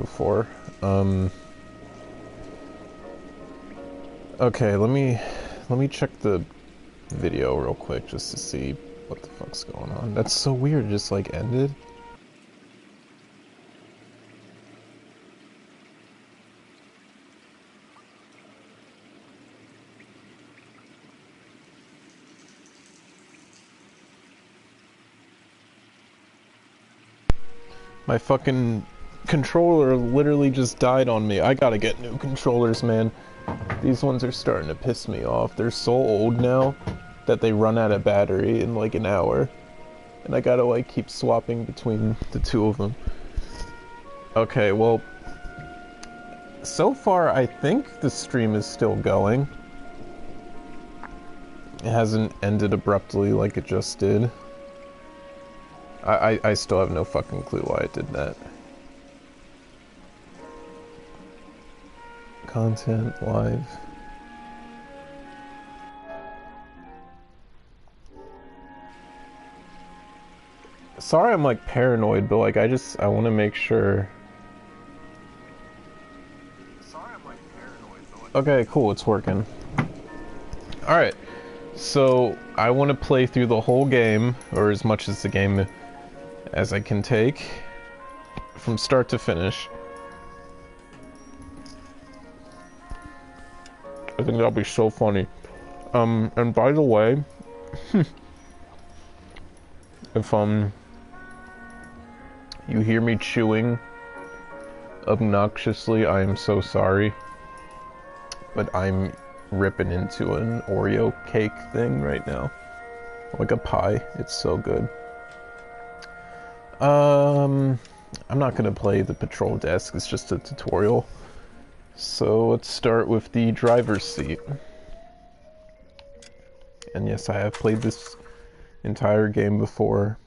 before. Okay, let me check the video real quick just to see what the fuck's going on. That's so weird, just like ended. My fucking controller literally just died on me. I gotta get new controllers, man. These ones are starting to piss me off. They're so old now that they run out of battery in like an hour. And I gotta like keep swapping between the two of them. Okay, well, so far I think the stream is still going. It hasn't ended abruptly like it just did. I still have no fucking clue why it did that. Content, live. Sorry I'm like paranoid, but like I want to make sure. Sorry I'm like paranoid, but like... Okay, cool, it's working. Alright, so I want to play through the whole game, or as much as the game as I can take, from start to finish. I think that'll be so funny. And by the way, if you hear me chewing obnoxiously, I am so sorry. But I'm ripping into an Oreo cake thing right now. Like a pie. It's so good. I'm not gonna play the patrol desk, it's just a tutorial. So let's start with the driver's seat. And yes, I have played this entire game before.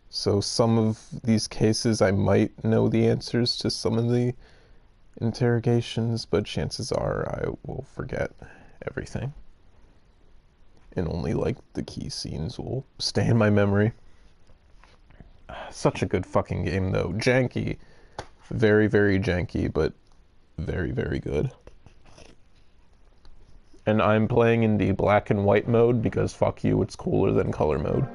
So some of these cases I might know the answers to some of the interrogations, but chances are I will forget everything. And only like the key scenes will stay in my memory. Such a good fucking game though. Janky. Very, very janky, but very, very good. And I'm playing in the black and white mode because fuck you, it's cooler than color mode.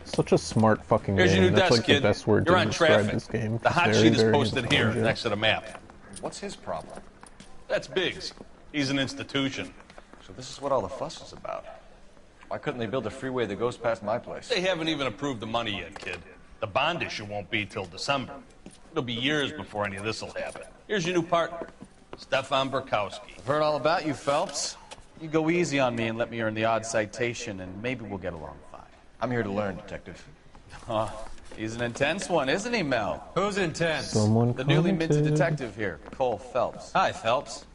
Such a smart fucking Here's game. your new That's desk, like kid. the best word You're to on describe traffic. this game. The hot Very, sheet is very posted here intelligent. next to the map. What's his problem? That's Biggs. He's an institution. So this is what all the fuss is about. Why couldn't they build a freeway that goes past my place? They haven't even approved the money yet, kid. The bond issue won't be till December. It'll be years before any of this will happen. Here's your new partner, Stefan Burkowski. I've heard all about you, Phelps. You go easy on me and let me earn the odd citation, and maybe we'll get along fine. I'm here to learn, Detective. He's an intense one, isn't he, Mel? Who's intense? Someone The newly minted commented. detective here, Cole Phelps. Hi, Phelps.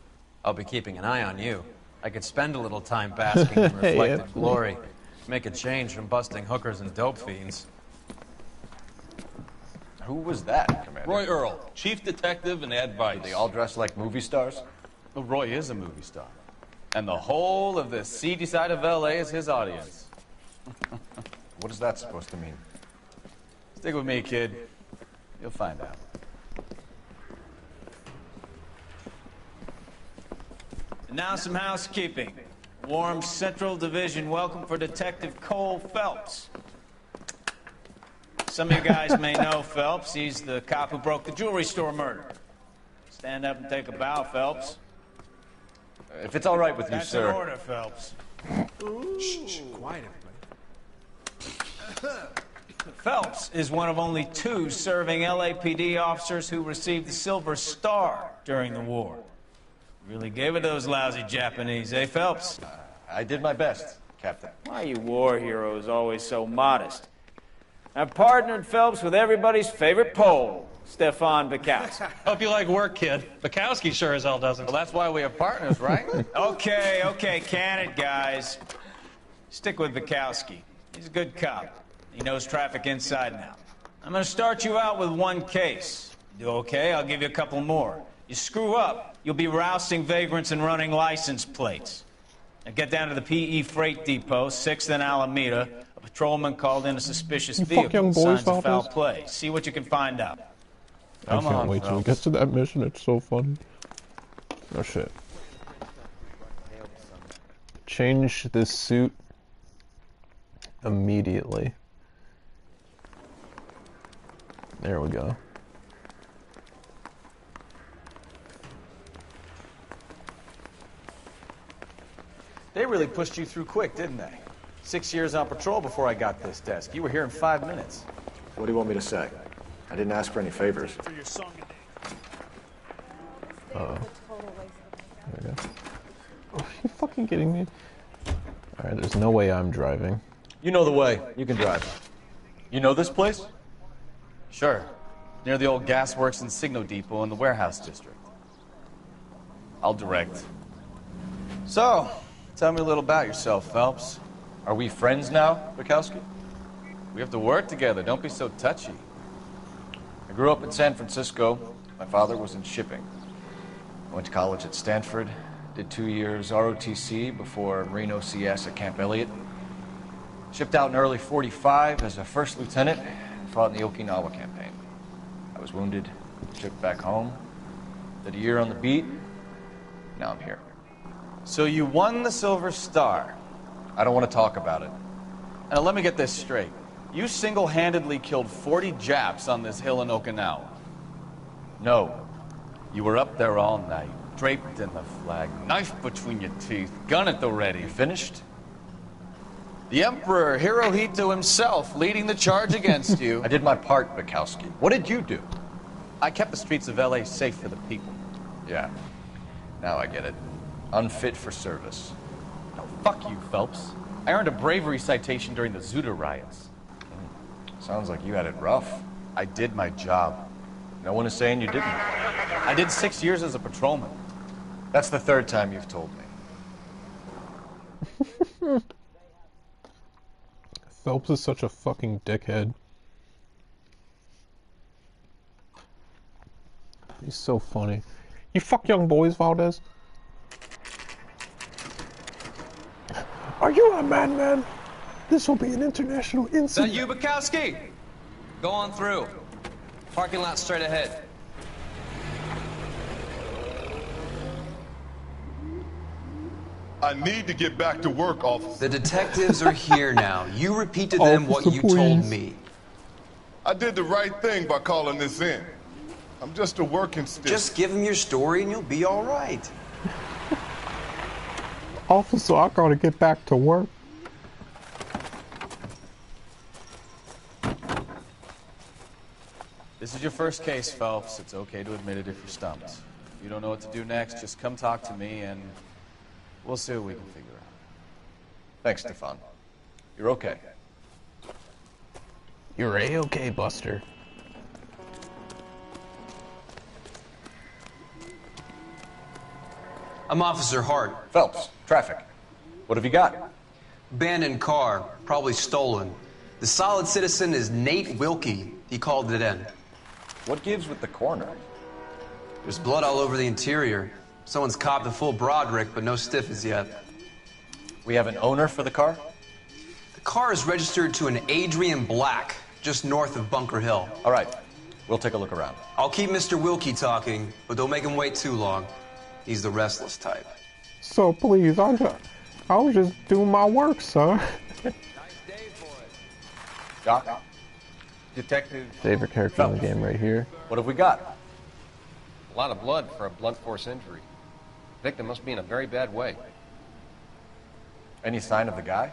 I'll be keeping an eye on you. I could spend a little time basking in reflected Yeah. glory. Make a change from busting hookers and dope fiends. Who was that, Commander? Roy Earl, chief detective and advice. They all dress like movie stars? Well, Roy is a movie star. And the whole of the seedy side of L.A. is his audience. What is that supposed to mean? Stick with me, kid. You'll find out. And now some housekeeping. Warm Central Division welcome for Detective Cole Phelps. Some of you guys may know Phelps. He's the cop who broke the jewelry store murder. Stand up and take a bow, Phelps. If it's all right with you, That's sir. an order, Phelps. Shh, quiet, everybody. Phelps is one of only 2 serving LAPD officers who received the Silver Star during the war. Really gave it to those lousy Japanese, eh, Phelps? I did my best, Captain. Why are you war heroes always so modest? I've partnered Phelps with everybody's favorite Pole, Stefan Burkowski. Hope you like work, kid. Bukowski sure as hell doesn't. Well, that's why we have partners, right? Okay, can it, guys. Stick with Bukowski. He's a good cop. He knows traffic inside and out. I'm gonna start you out with one case. You do okay, I'll give you a couple more. You screw up, you'll be rousting vagrants and running license plates. Now get down to the PE Freight Depot, 6th and Alameda. A patrolman called in a suspicious vehicle. young boys, Signs of foul Valdes. play. See what you can find out. I can't wait till we get to that mission. It's so funny. Oh shit. Change this suit immediately. There we go. They really pushed you through quick, didn't they? 6 years on patrol before I got this desk. You were here in 5 minutes. What do you want me to say? I didn't ask for any favors. Uh-oh. There we go. Oh, are you fucking kidding me? Alright, there's no way I'm driving. You know the way. You can drive. You know this place? Sure. Near the old gasworks and Signo Depot in the warehouse district. I'll direct. So, tell me a little about yourself, Phelps. Are we friends now, Bukowski? We have to work together. Don't be so touchy. I grew up in San Francisco. My father was in shipping. I went to college at Stanford, did 2 years ROTC before Marine OCS at Camp Elliott. Shipped out in early '45 as a first lieutenant and fought in the Okinawa campaign. I was wounded, shipped back home, did a year on the beat. Now I'm here. So you won the Silver Star. I don't want to talk about it. Now let me get this straight. You single-handedly killed 40 Japs on this hill in Okinawa. No. You were up there all night, draped in the flag, knife between your teeth, gun at the ready. You finished? The Emperor Hirohito himself leading the charge against you. I did my part, Bukowski. What did you do? I kept the streets of LA safe for the people. Yeah. Now I get it. Unfit for service. No, fuck you, Phelps. I earned a bravery citation during the Zuda riots. Sounds like you had it rough. I did my job. No one is saying you didn't. I did 6 years as a patrolman. That's the third time you've told me. Phelps is such a fucking dickhead. He's so funny. You fuck young boys, Valdes. Are you a madman? This will be an international Is that incident. you, Bukowski? Go on through. Parking lot straight ahead. I need to get back to work, officer. The detectives are here now. You repeat to them what Officer, you told please. me. I did the right thing by calling this in. I'm just a working stiff. Just give them your story and you'll be all right. Officer, I gotta get back to work. This is your first case, Phelps. It's okay to admit it if you're stumped. If you don't know what to do next, just come talk to me and we'll see what we can figure out. Thanks, Stefan. You're okay. You're A-okay, Buster. I'm Officer Hart. Phelps, traffic. What have you got? Abandoned car, probably stolen. The solid citizen is Nate Wilkie. He called it in. What gives with the coroner? There's blood all over the interior. Someone's copped a full Broderick, but no stiff as yet. We have an owner for the car? The car is registered to an Adrian Black, just north of Bunker Hill. All right. We'll take a look around. I'll keep Mr. Wilkie talking, but don't make him wait too long. He's the restless type. So please, I was just doing my work, sir. Doc? Detective. Favorite character in the game right here. What have we got? A lot of blood for a blunt force injury. Victim must be in a very bad way. Any sign of the guy?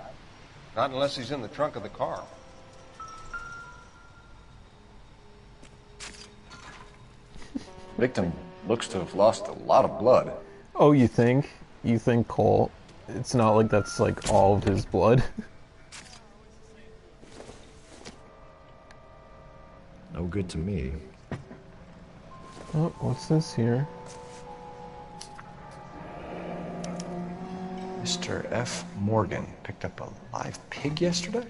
Not unless he's in the trunk of the car. Victim looks to have lost a lot of blood. Oh, you think? You think, Cole? It's not like that's like all of his blood. No good to me. Oh, what's this here? Mr. F. Morgan picked up a live pig yesterday?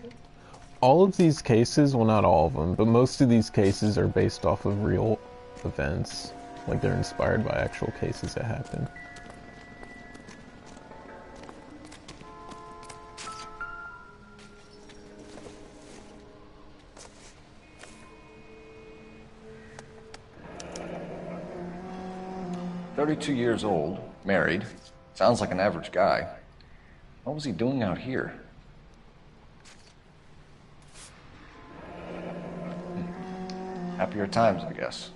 All of these cases, well, not all of them, but most of these cases are based off of real events. Like, they're inspired by actual cases that happened. "32 years old, married. Sounds like an average guy. What was he doing out here?" Happier times, I guess.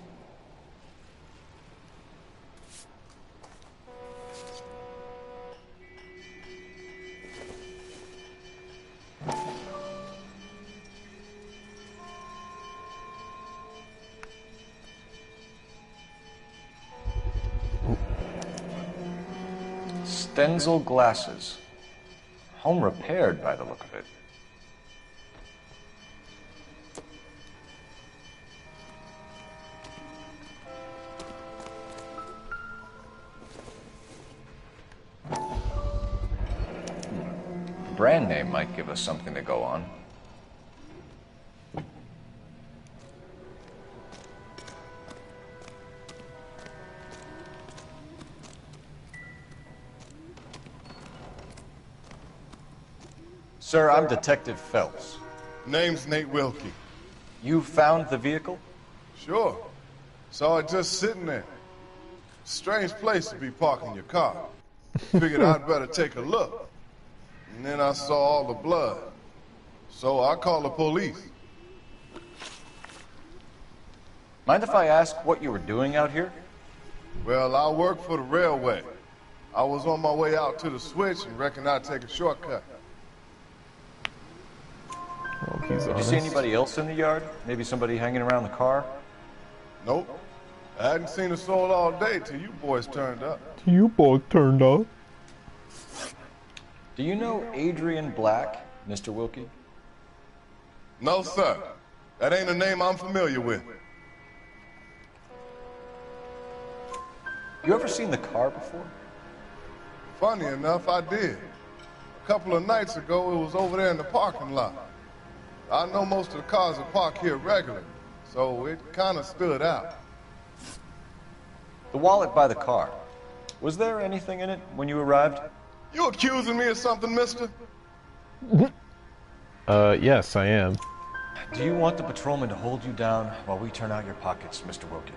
Stenzel glasses. Home repaired by the look of it. The brand name might give us something to go on. Sir, I'm Detective Phelps. Name's Nate Wilkie. You found the vehicle? Sure. Saw it just sitting there. Strange place to be parking your car. Figured I'd better take a look. And then I saw all the blood. So I called the police. Mind if I ask what you were doing out here? Well, I work for the railway. I was on my way out to the switch and reckoned I'd take a shortcut. Well, he's Did you see anybody else in the yard? Maybe somebody hanging around the car? Nope. I hadn't seen a soul all day till you boys turned up. You both turned up. Do you know Adrian Black, Mr. Wilkie? No, sir. That ain't a name I'm familiar with. You ever seen the car before? Funny enough, I did. A couple of nights ago, it was over there in the parking lot. I know most of the cars are parked here regularly, so it kind of stood out. The wallet by the car. Was there anything in it when you arrived? You accusing me of something, mister? Yes, I am. Do you want the patrolman to hold you down while we turn out your pockets, Mr. Wilkie?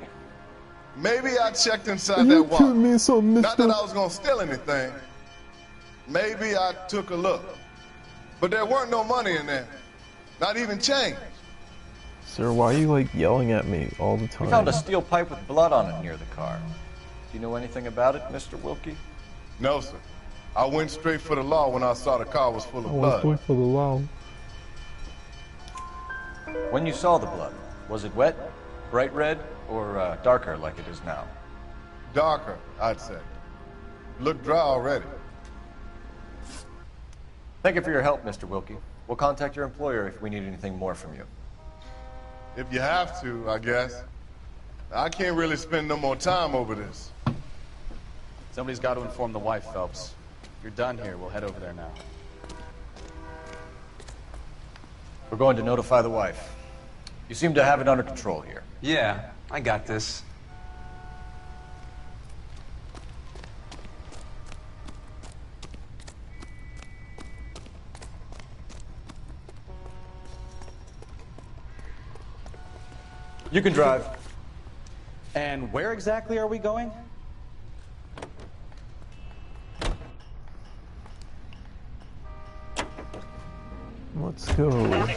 Maybe I checked inside You that kidding wallet. me, so, mister? Not that I was gonna steal anything. Maybe I took a look. But there weren't no money in there. Not even change. Sir, why are you, like, yelling at me all the time? We found a steel pipe with blood on it near the car. Do you know anything about it, Mr. Wilkie? No, sir. I went straight for the law when I saw the car was full of I was blood. going for the law. When you saw the blood, was it wet, bright red, or darker like it is now? Darker, I'd say. Looked dry already. Thank you for your help, Mr. Wilkie. We'll contact your employer if we need anything more from you. If you have to, I guess. I can't really spend no more time over this. Somebody's got to inform the wife, Phelps. If you're done here, we'll head over there now. We're going to notify the wife. You seem to have it under control here. Yeah, I got this. You can drive. And where exactly are we going? Let's go.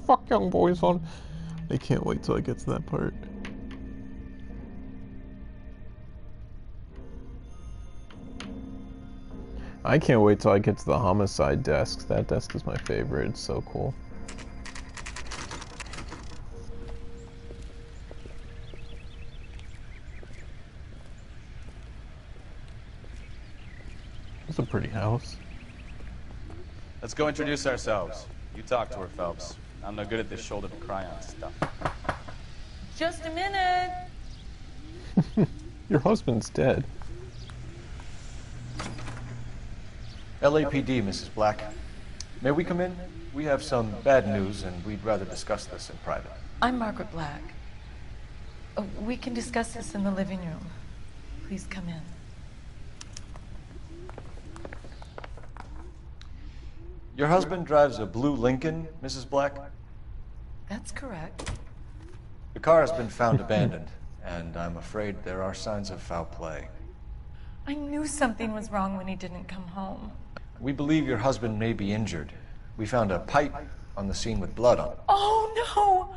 Fuck young boys on. I can't wait till I get to that part. I can't wait till I get to the homicide desk. That desk is my favorite. It's so cool. It's a pretty house. Let's go introduce ourselves. You talk to her, Phelps. I'm no good at this shoulder to cry on stuff. Just a minute. Your husband's dead. LAPD, Mrs. Black. May we come in? We have some bad news, and we'd rather discuss this in private. I'm Margaret Black. We can discuss this in the living room. Please come in. Your husband drives a blue Lincoln, Mrs. Black? That's correct. The car has been found abandoned, and I'm afraid there are signs of foul play. I knew something was wrong when he didn't come home. We believe your husband may be injured. We found a pipe on the scene with blood on it. Oh, no!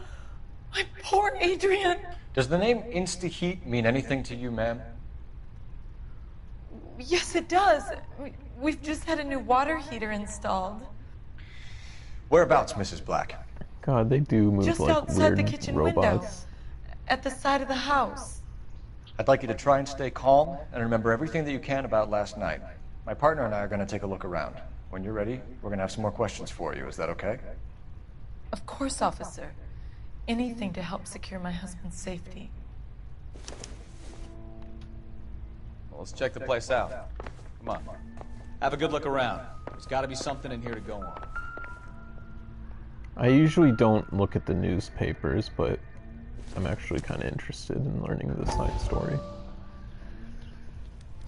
My poor Adrian! Does the name Insta-Heat mean anything to you, ma'am? Yes, it does. We've just had a new water heater installed. Whereabouts, Mrs. Black? God, they do move Just like outside weird the kitchen robots. window. At the side of the house. I'd like you to try and stay calm and remember everything that you can about last night. My partner and I are going to take a look around. When you're ready, we're going to have some more questions for you. Is that okay? Of course, officer. Anything to help secure my husband's safety. Well, let's check the place out. Come on. Have a good look around. There's got to be something in here to go on. I usually don't look at the newspapers, but I'm actually kind of interested in learning this side story.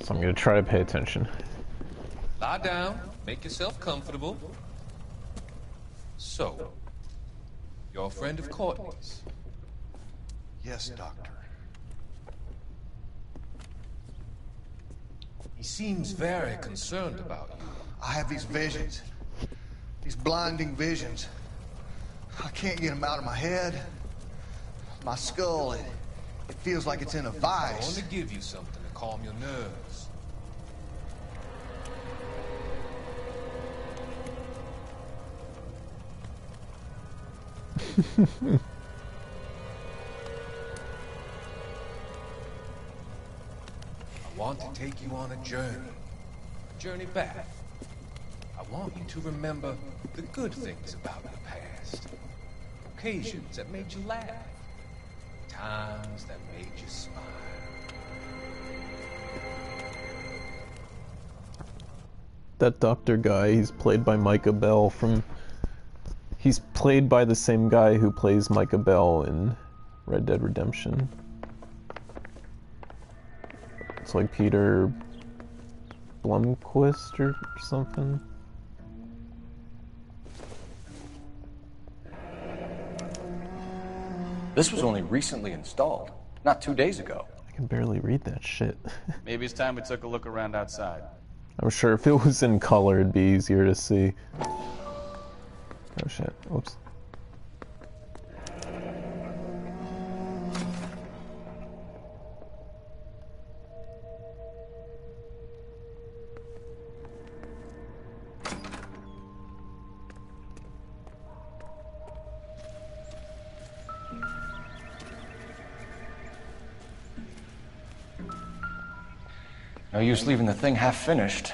So I'm going to try to pay attention. Lie down, make yourself comfortable. So, you're a friend of Courtney's? Yes, Doctor. He seems very concerned about you. I have these visions. These blinding visions. I can't get them out of my head. My skull, it feels like it's in a I vice. want to give you something to calm your nerves. I want to take you on a journey back. I want you to remember the good things about the past. Occasions that made you laugh. Times that made you smile. That doctor guy, he's played by Micah Bell from... He's played by the same guy who plays Micah Bell in Red Dead Redemption. It's like Peter Blumquist or something. This was only recently installed, not 2 days ago. I can barely read that shit. Maybe it's time we took a look around outside. I'm sure if it was in color, it'd be easier to see. Oh shit, whoops. No use leaving the thing half finished.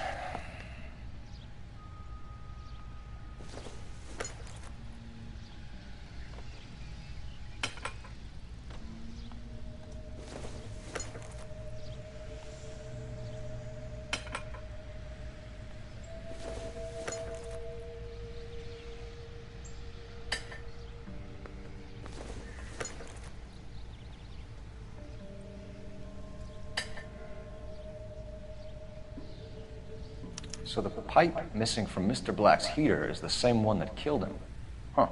So the pipe missing from Mr. Black's heater is the same one that killed him. Huh.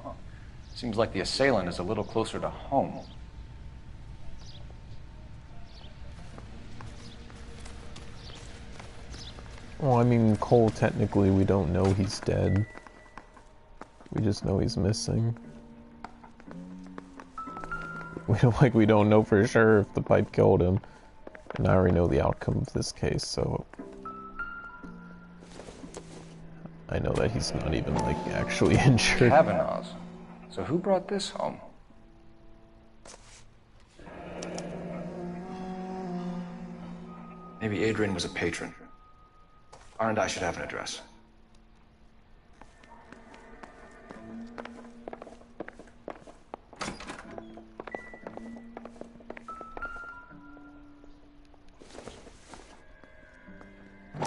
Seems like the assailant is a little closer to home. Well, I mean, Cole, technically, we don't know he's dead. We just know he's missing. We don't know for sure if the pipe killed him. And I already know the outcome of this case, so... I know that he's not even, like, actually injured. Kavanaugh's. So who brought this home? Maybe Adrian was a patron. R&I should have an address.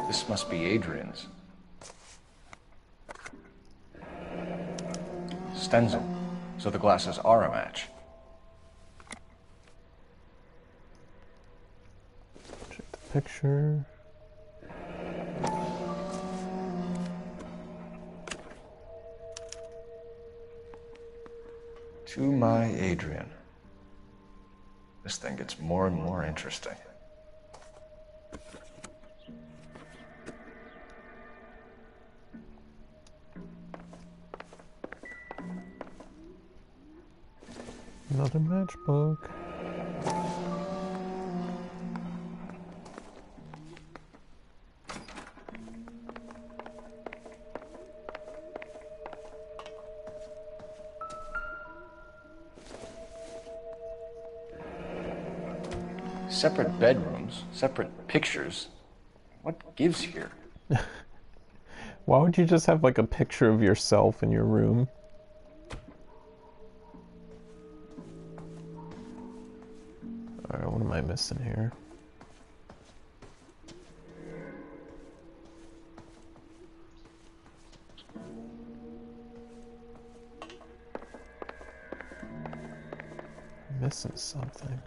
This must be Adrian's. Stencil, so the glasses are a match. Check the picture. To my Adrian. This thing gets more and more interesting. Another matchbook. Separate bedrooms, separate pictures. What gives here? Why would you just have like a picture of yourself in your room? Alright, what am I missing here? Missing something.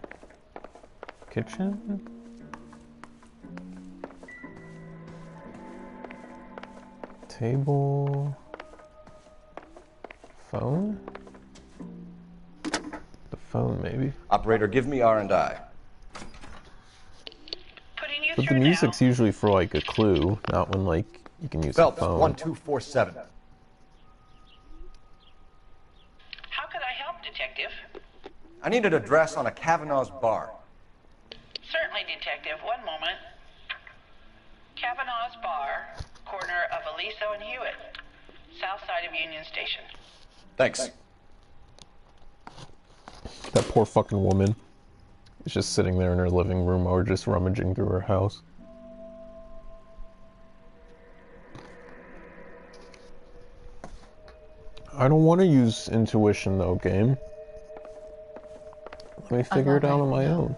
Kitchen? Table? Phone? The phone, maybe. Operator, give me R&I. But the music's usually for like a clue, not when like you can use Phelps, the phone. 1247. How could I help, Detective? I need an address on a Kavanaugh's bar. Certainly, Detective. One moment. Kavanaugh's Bar, corner of Aliso and Hewitt, south side of Union Station. Thanks. That poor fucking woman is just sitting there in her living room or just rummaging through her house. I don't want to use intuition though, game. Let me figure it out on my own.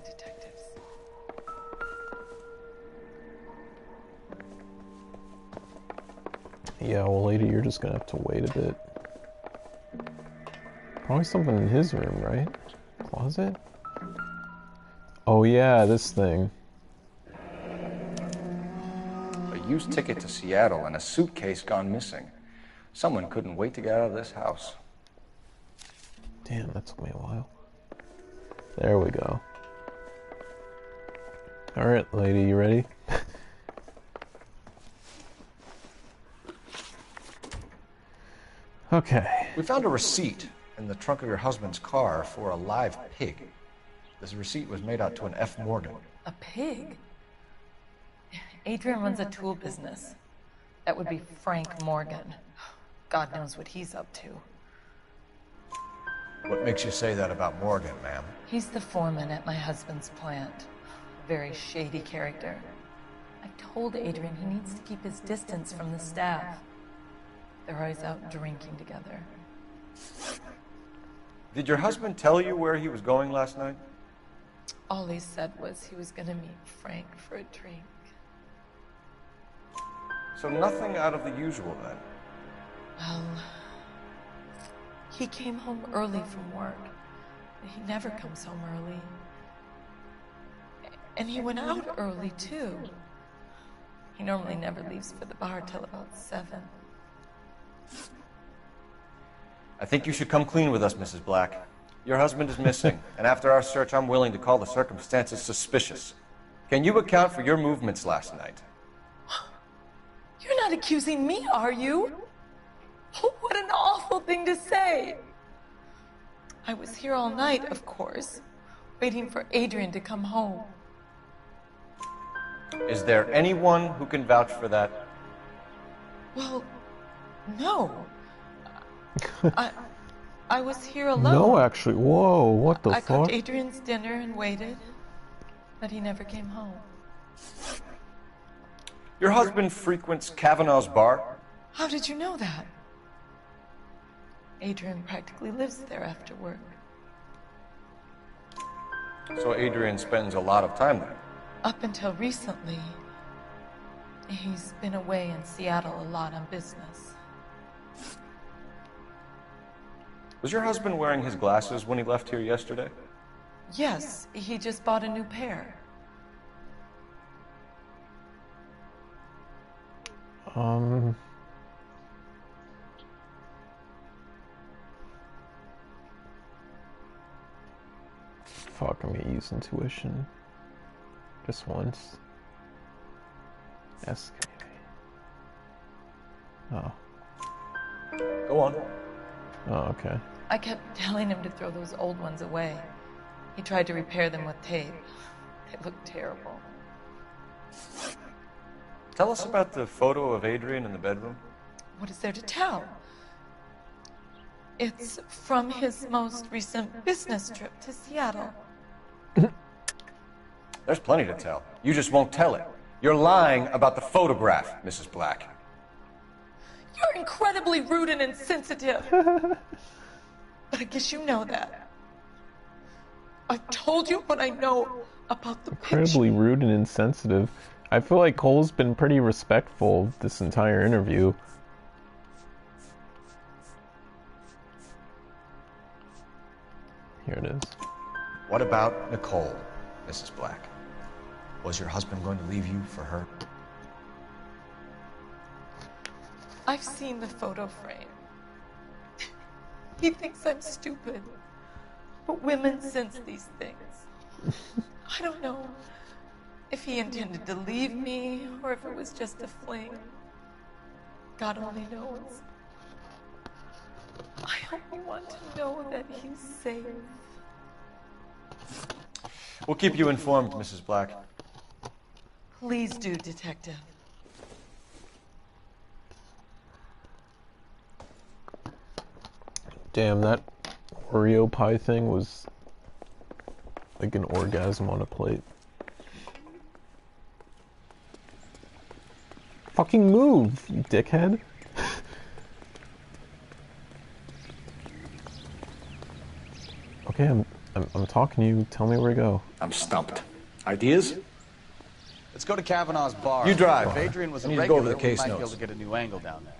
Yeah, well, lady, you're just gonna have to wait a bit. Probably something in his room, right? Closet? Oh yeah, this thing. A used ticket to Seattle and a suitcase gone missing. Someone couldn't wait to get out of this house. Damn, that took me a while. There we go. Alright, lady, you ready? Okay. We found a receipt in the trunk of your husband's car for a live pig. This receipt was made out to an F. Morgan. A pig? Adrian runs a tool business. That would be Frank Morgan. God knows what he's up to. What makes you say that about Morgan, ma'am? He's the foreman at my husband's plant. A very shady character. I've told Adrian he needs to keep his distance from the staff. They're always out drinking together. Did your husband tell you where he was going last night? All he said was he was gonna meet Frank for a drink. So nothing out of the usual then? Well, he came home early from work. He never comes home early. And he went out early, too. He normally never leaves for the bar till about 7. I think you should come clean with us, Mrs. Black. Your husband is missing, and after our search, I'm willing to call the circumstances suspicious. Can you account for your movements last night? You're not accusing me, are you? What an awful thing to say. I was here all night, of course, waiting for Adrian to come home. Is there anyone who can vouch for that? Well, no. I was here alone. No, actually. Whoa, what the I fuck? cooked Adrian's dinner and waited, but he never came home. Your husband frequents Kavanaugh's bar? How did you know that? Adrian practically lives there after work. So Adrian spends a lot of time there? Up until recently, He's been away in Seattle a lot on business. Was your husband wearing his glasses when he left here yesterday? Yes, he just bought a new pair. Fuck, I'm gonna use intuition. Just once. SK. Oh. Go on. Oh, okay. I kept telling him to throw those old ones away. He tried to repair them with tape. They looked terrible. Tell us about the photo of Adrian in the bedroom. What is there to tell? It's from his most recent business trip to Seattle. There's plenty to tell. You just won't tell it. You're lying about the photograph, Mrs. Black. You're incredibly rude and insensitive. But I guess you know that. I've told you what I know about the Incredibly rude and insensitive. I feel like Cole's been pretty respectful this entire interview. Here it is. What about Nicole, Mrs. Black? Was your husband going to leave you for her? I've seen the photo frame. He thinks I'm stupid. But women sense these things. I don't know if he intended to leave me or if it was just a fling. God only knows. I only want to know that he's safe. We'll keep you informed, Mrs. Black. Please do, Detective. Damn, that Oreo pie thing was like an orgasm on a plate. Fucking move, you dickhead. Okay, I'm talking to you. Tell me where to go. I'm stumped. Ideas? Let's go to Kavanaugh's bar. You drive. If Adrian was I a need to go regular, over the case we might be notes. able to get a new angle down there.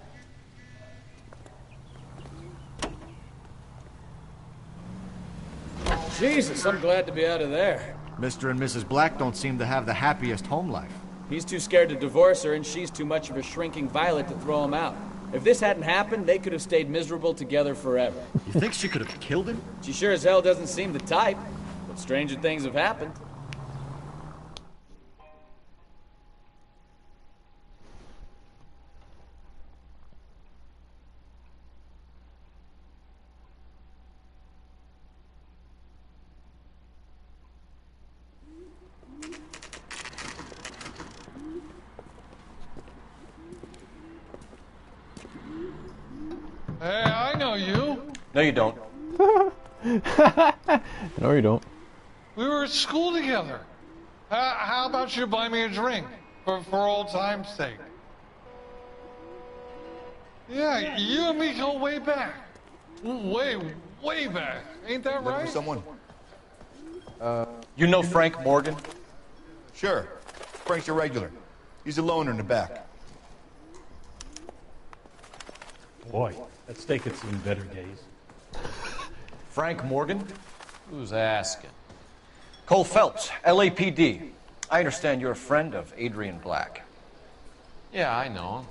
Jesus, I'm glad to be out of there. Mr. and Mrs. Black don't seem to have the happiest home life. He's too scared to divorce her, and she's too much of a shrinking violet to throw him out. If this hadn't happened, they could have stayed miserable together forever. You think she could have killed him? She sure as hell doesn't seem the type, but stranger things have happened. Hey, I know you. No, you don't. No, you don't. We were at school together. How about you buy me a drink for old time's sake? Yeah, you and me go way back. Way back. Ain't that right? Someone. You know Frank Morgan? Sure. Frank's a regular. He's a loner in the back. Boy, that steak had seen better days. Frank Morgan? Who's asking? Cole Phelps, LAPD. I understand you're a friend of Adrian Black. Yeah, I know him.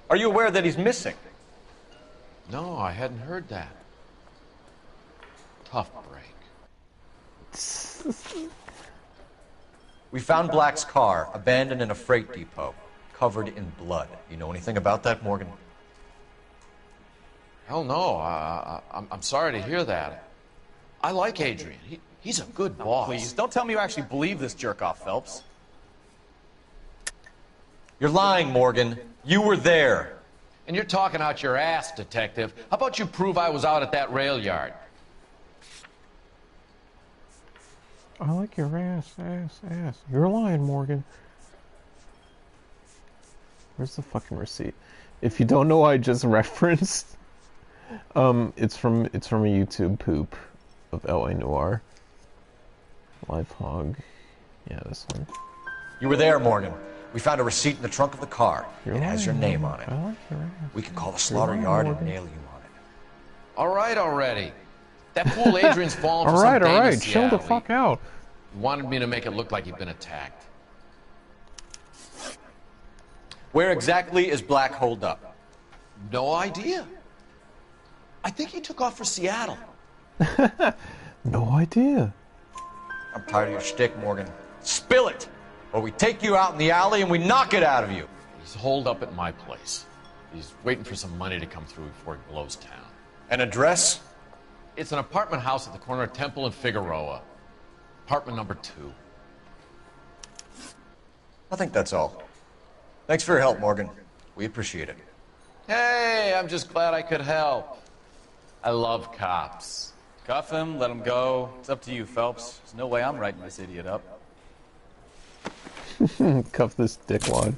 Are you aware that he's missing? No, I hadn't heard that. Tough break. We found Black's car abandoned in a freight depot, covered in blood. You know anything about that, Morgan? Hell no. I'm sorry to hear that. I like Adrian. He's a good boss. Please, don't tell me you actually believe this jerk-off, Phelps. You're lying, Morgan. You were there. And you're talking out your ass, detective. How about you prove I was out at that rail yard? I like your ass. You're lying, Morgan. Where's the fucking receipt? If you don't know what I just referenced, it's from a YouTube poop of LA Noire. Life hog. Yeah, this one. You were there, Morgan. We found a receipt in the trunk of the car. It has your name on it. We can call the slaughter yard and nail you on it. All right already. That fool Adrian's fallen for some all right, chill the fuck out. He wanted me to make it look like he'd been attacked. Where exactly is Black holed up? No idea. I think he took off for Seattle. No idea. I'm tired of your shtick, Morgan. Spill it! Or we take you out in the alley and we knock it out of you. He's holed up at my place. He's waiting for some money to come through before he blows town. An address? It's an apartment house at the corner of Temple and Figueroa. Apartment number 2. I think that's all. Thanks for your help, Morgan. We appreciate it. Hey, I'm just glad I could help. I love cops. Cuff him, let him go. It's up to you, Phelps. There's no way I'm writing this idiot up. Cuff this dickwad.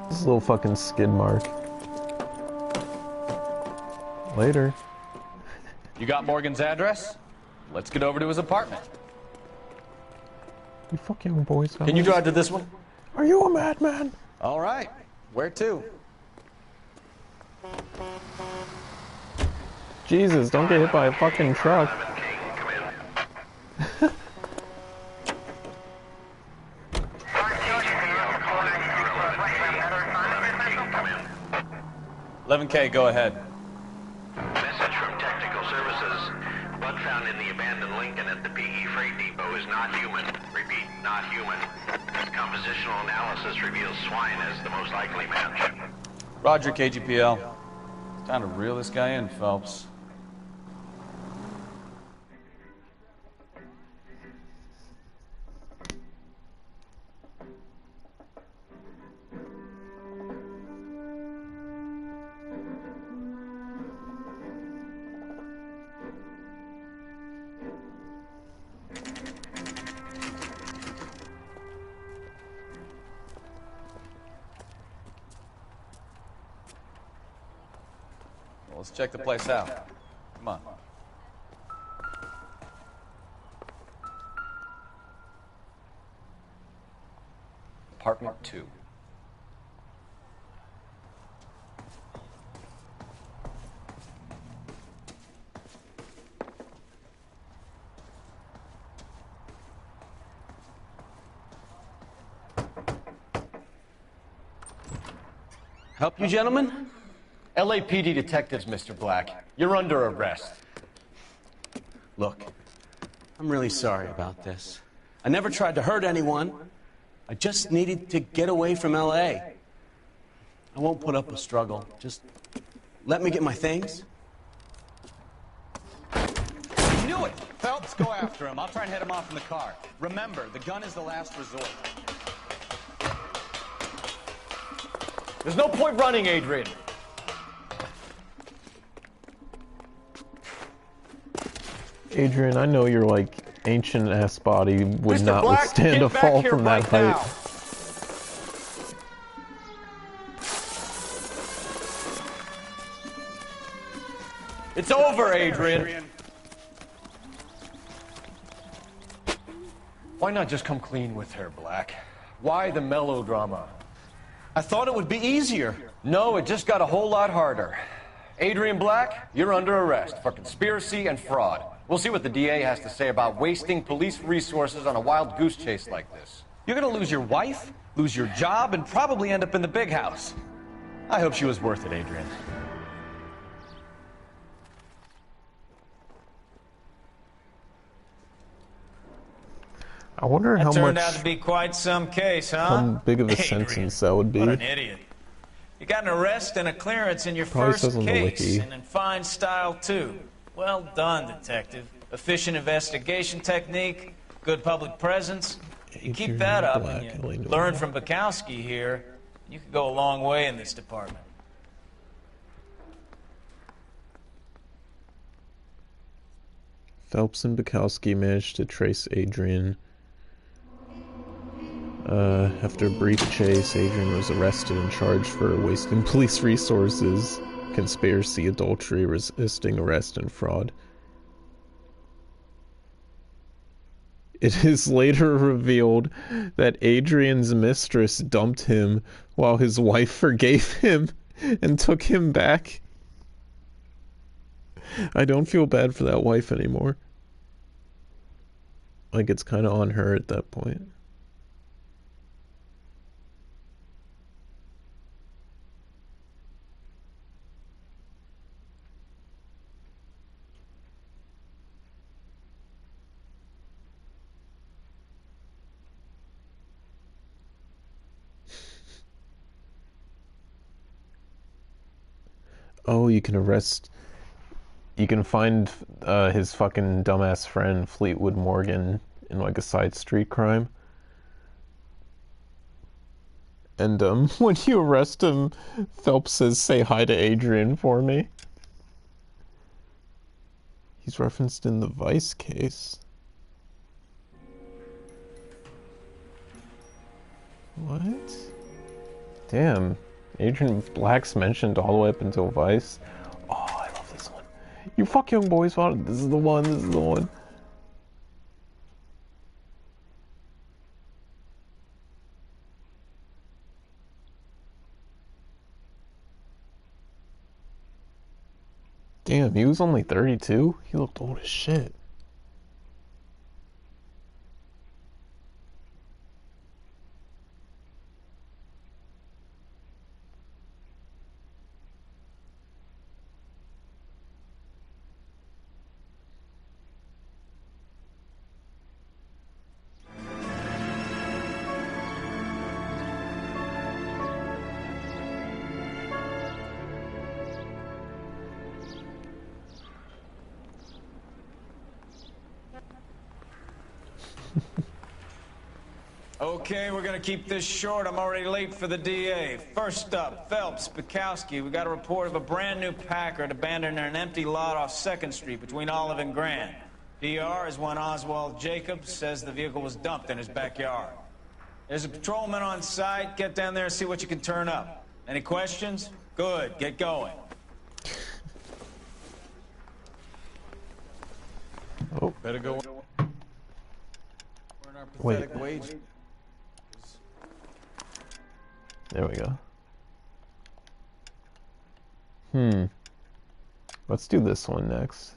This little fucking skid mark. Later. You got Morgan's address? Let's get over to his apartment. You fucking boys. Can you drive to this one? Are you a madman? All right. Where to? Jesus, don't get hit by a fucking truck. $11K, go ahead. Message from Technical Services. Blood found in the abandoned Lincoln at the PE Freight Depot is not human. Repeat, not human. Compositional analysis reveals swine as the most likely match. Roger, KGPL. Time to reel this guy in, Phelps. Let's check the place out. Come on. Apartment 2. Help you, gentlemen? LAPD detectives, Mr. Black. You're under arrest. Look, I'm really sorry about this. I never tried to hurt anyone. I just needed to get away from LA. I won't put up a struggle. Just let me get my things. I knew it! Phelps, go after him. I'll try and head him off in the car. Remember, the gun is the last resort. There's no point running, Adrian. Adrian, I know your like ancient ass body would Mr. not Black, withstand a fall from that height. now. It's over, Adrian. Why not just come clean with her, Black? Why the melodrama? I thought it would be easier. No, it just got a whole lot harder. Adrian Black, you're under arrest for conspiracy and fraud. We'll see what the DA has to say about wasting police resources on a wild goose chase like this. You're gonna lose your wife, lose your job, and probably end up in the big house. I hope she was worth it, Adrian. I wonder how Turned much, out to be quite some case, huh? how big of a sentence that would be. What an idiot. You got an arrest and a clearance in your Probably first says on the case, wiki. and in fine style, too. Well done, detective. Efficient investigation technique, good public presence. You keep that up and you learn from Bukowski here, you could go a long way in this department. Phelps and Bukowski managed to trace Adrian. After a brief chase, Adrian was arrested and charged for wasting police resources, conspiracy, adultery, resisting arrest, and fraud. It is later revealed that Adrian's mistress dumped him while his wife forgave him and took him back. I don't feel bad for that wife anymore. Like, it's kind of on her at that point. Oh, you can find his fucking dumbass friend Fleetwood Morgan in like a side street crime. And when you arrest him, Phelps says, "Say hi to Adrian for me." He's referenced in the Vice case. What? Damn. Adrian Black's mentioned all the way up until Vice. Oh, I love this one. You fuck young boys, this is the one, this is the one. Damn, he was only 32? He looked old as shit. Okay, we're gonna keep this short. I'm already late for the DA. First up, Phelps, Bukowski. We got a report of a brand new Packard abandoned in an empty lot off 2nd Street between Olive and Grand. PR is one Oswald Jacobs says the vehicle was dumped in his backyard. There's a patrolman on site. Get down there and see what you can turn up. Any questions? Good, get going. Oh. Better go. Wait. Wage. There we go. Let's do this one next.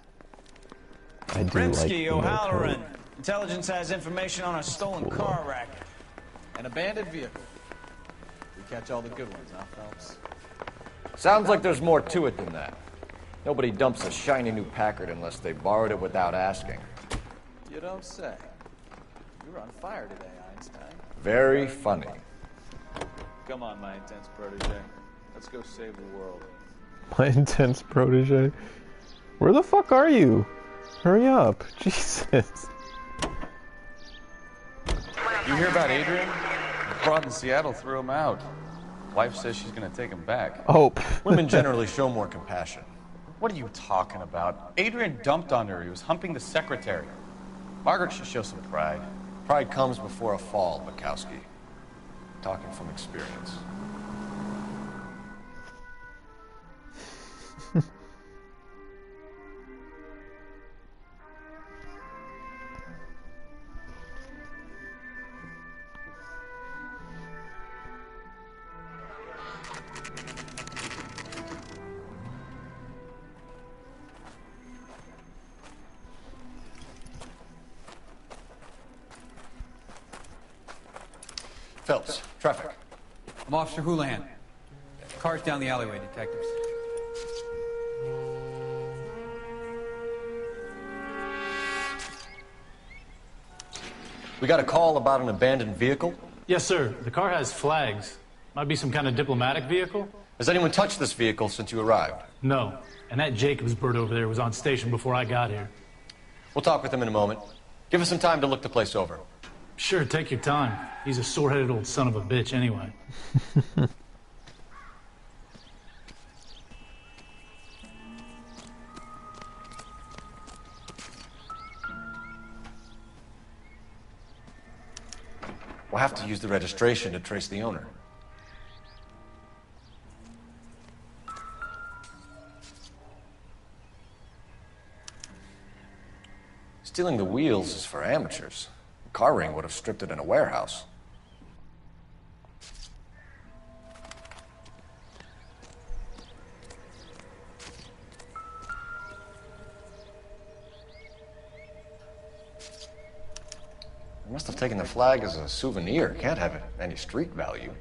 I do like Rimsky, the no O'Halloran. code. Intelligence has information on a stolen car racket. An abandoned vehicle. We catch all the good ones, huh, Phelps? Sounds like there's more to it than that. Nobody dumps a shiny new Packard unless they borrowed it without asking. You don't say. You were on fire today, Einstein. Very funny. Come on, my intense protege. Let's go save the world. My intense protege. Where the fuck are you? Hurry up. Jesus. You hear about Adrian? The fraud in Seattle threw him out. Wife says she's gonna take him back. Oh. Women generally show more compassion. What are you talking about? Adrian dumped on her. He was humping the secretary. Margaret should show some pride. Pride comes before a fall, Bukowski. Talking from experience. Phelps, traffic. I'm Officer Houlihan. Car's down the alleyway, detectives. We got a call about an abandoned vehicle? Yes, sir. The car has flags. Might be some kind of diplomatic vehicle? Has anyone touched this vehicle since you arrived? No. And that Jacobs bird over there was on station before I got here. We'll talk with him in a moment. Give us some time to look the place over. Sure, take your time. He's a sore-headed old son of a bitch anyway. We'll have to use the registration to trace the owner. Stealing the wheels is for amateurs. car ring would have stripped it in a warehouse. They must have taken the flag as a souvenir. Can't have any street value.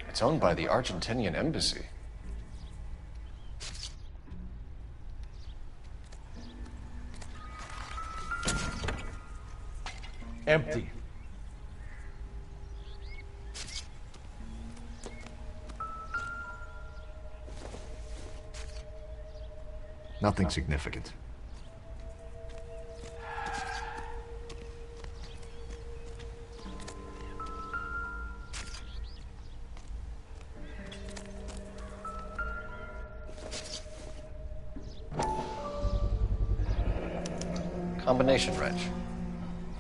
It's owned by the Argentinian embassy. Empty. Nothing significant. Combination wrench.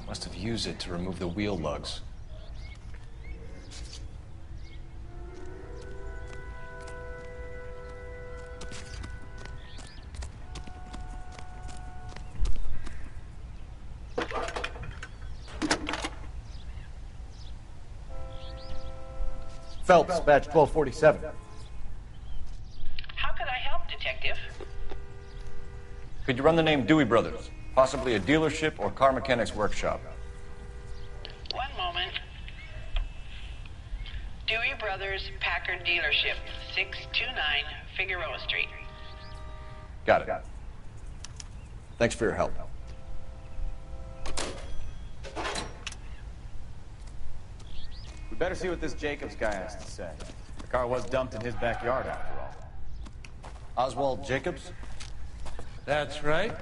Must have used it to remove the wheel lugs. Phelps, badge 1247. How could I help, Detective? Could you run the name Dewey Brothers? Possibly a dealership or car mechanic's workshop. One moment. Dewey Brothers Packard Dealership, 629 Figueroa Street. Got it. Thanks for your help. We better see what this Jacobs guy has to say. The car was dumped in his backyard, after all. Oswald Jacobs? That's right.